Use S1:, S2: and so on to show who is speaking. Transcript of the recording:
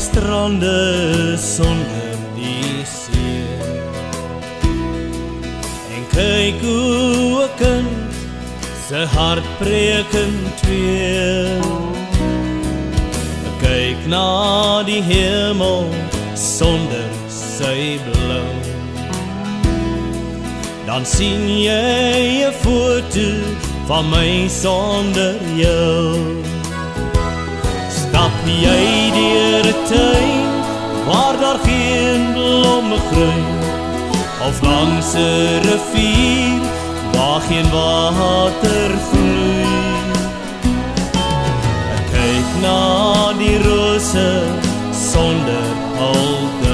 S1: strande sonder die see. En kyk hoe 'n kind se hart breek in twee. Kyk na die hemel sonder sy blou. Dan sien jy 'n foto van my sonder jou. Stap jy deur 'n tuin waar daar geen blomme groei, of langs 'n rivier waar geen water vloei. Ek kyk na die rose sonder al